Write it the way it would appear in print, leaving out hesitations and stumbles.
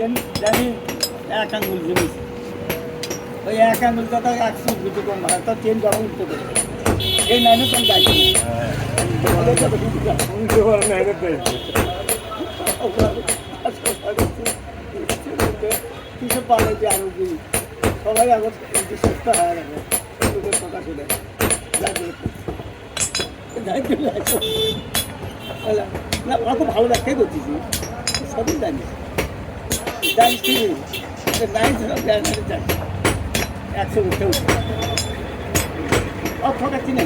জানি এক আঙ্গুল জিনিস ওই এক আঙ্গুল কথা 100 কিছু কম ভাড়া তো চেন গরম উঠতে পারে এই নাইনে তো যাইছি কিছু পালে যে আরো কি সবাই আবার সুস্থ হয়ে গেছে লোকের কথা শুনে না ওরা খুব ভালো দেখতেই করতেছি সবই জানি জানিস ঠিক জানি 100 উঠে উঠে ঠকাচ্ছি না